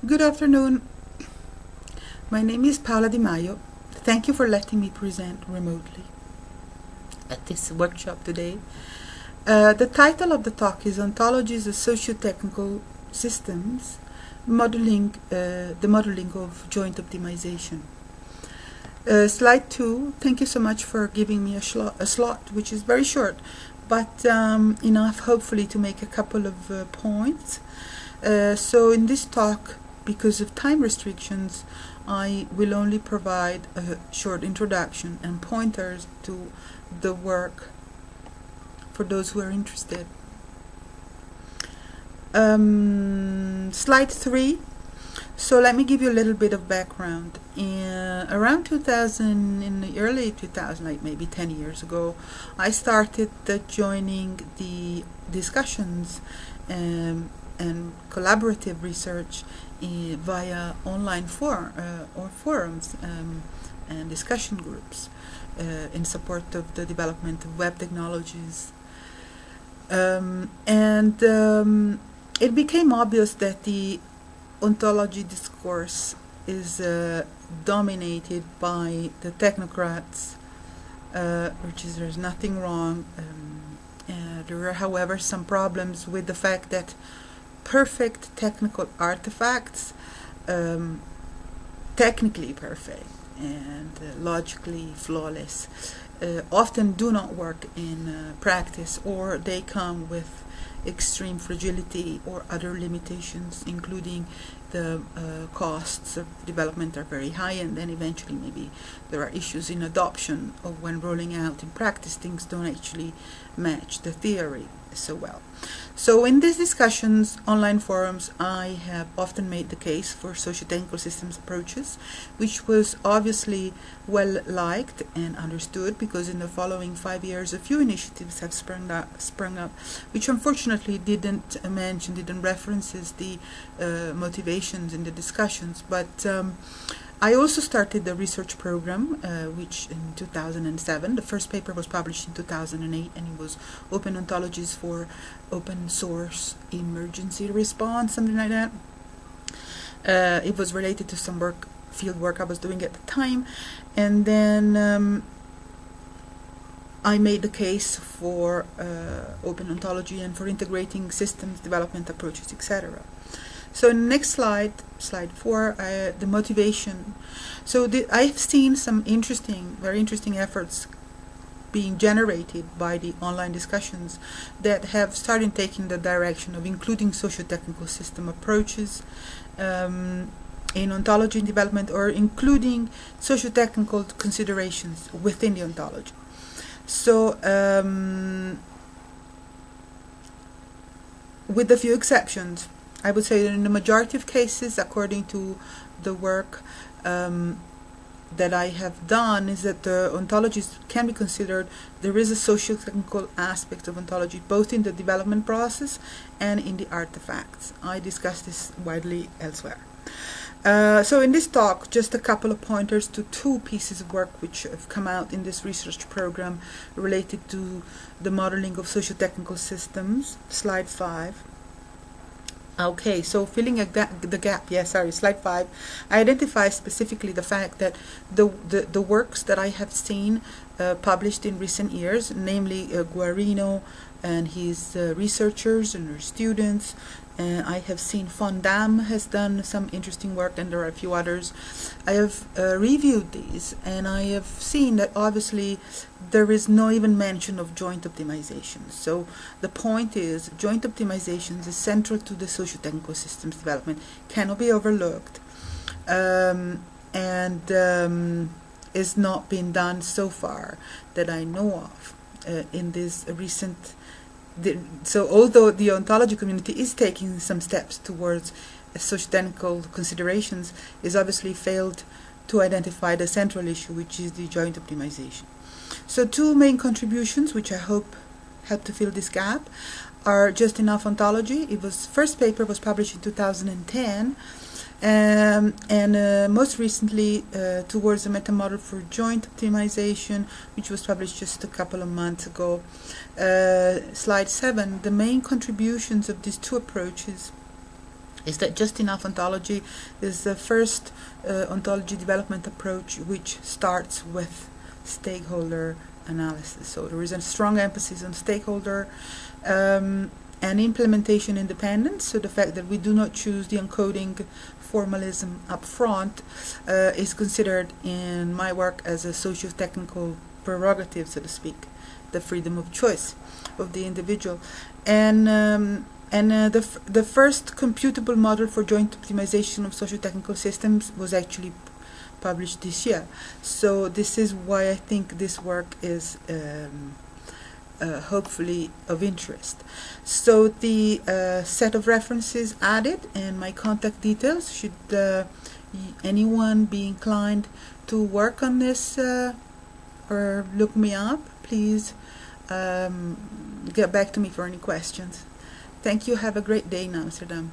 Good afternoon. My name is Paola Di Maio. Thank you for letting me present remotely at this workshop today. The title of the talk is Ontologies of Socio-Technical Systems, the modeling of joint optimization. Slide 2. Thank you so much for giving me a slot, which is very short, but enough hopefully to make a couple of points. So in this talk, because of time restrictions, I will only provide a short introduction and pointers to the work for those who are interested. Slide 3. So let me give you a little bit of background. Around 2000, in the early 2000, like maybe 10 years ago, I started joining the discussions and collaborative research via online forums and discussion groups in support of the development of web technologies. It became obvious that the ontology discourse is dominated by the technocrats, there's nothing wrong. There are, however, some problems with the fact that perfect technical artifacts, technically perfect and logically flawless, often do not work in practice, or they come with extreme fragility or other limitations, including the costs of development are very high, and then eventually maybe there are issues in adoption, or when rolling out in practice things don't actually match the theory so well. So in these discussions, online forums, I have often made the case for socio-technical systems approaches, which was obviously well liked and understood, because in the following 5 years a few initiatives have sprung up, which unfortunately didn't references the motivations in the discussions. But I also started the research program, which in 2007, the first paper was published in 2008, and it was Open Ontologies for Open Source Emergency Response, something like that. It was related to some field work I was doing at the time, and then I made the case for open ontology and for integrating systems development approaches, etc. So next slide 4, the motivation. So I've seen some very interesting efforts being generated by the online discussions that have started taking the direction of including socio-technical system approaches in ontology development, or including socio-technical considerations within the ontology. So with a few exceptions, I would say that in the majority of cases, according to the work that I have done, is that the ontologies can be considered, there is a socio-technical aspect of ontology, both in the development process and in the artifacts. I discuss this widely elsewhere. So in this talk, just a couple of pointers to 2 pieces of work which have come out in this research program related to the modeling of socio-technical systems. Slide 5. Okay, so filling the gap, slide 5. I identify specifically the fact that the works that I have seen published in recent years, namely Guarino and his researchers and their students. I have seen Fondam has done some interesting work, and there are a few others. I have reviewed these, and I have seen that obviously there is no even mention of joint optimization. So the point is, joint optimizations is central to the socio-technical systems development, cannot be overlooked, and is not being done so far that I know of in this recent. So although the ontology community is taking some steps towards socio-technical considerations, is obviously failed to identify the central issue, which is the joint optimization. So 2 main contributions, which I hope help to fill this gap, are Just Enough Ontology. First paper was published in 2010, and most recently towards a meta-model for joint optimization, which was published just a couple of months ago. Slide 7, the main contributions of these 2 approaches is that just enough ontology is the first ontology development approach which starts with stakeholder analysis. So there is a strong emphasis on stakeholder and implementation independence. So the fact that we do not choose the encoding formalism up front is considered in my work as a socio-technical prerogative, so to speak, the freedom of choice of the individual. And the first computable model for joint optimization of socio-technical systems was actually published this year. So this is why I think this work is hopefully of interest. So the set of references added and my contact details, should anyone be inclined to work on this or look me up, please get back to me for any questions. Thank you. Have a great day in Amsterdam.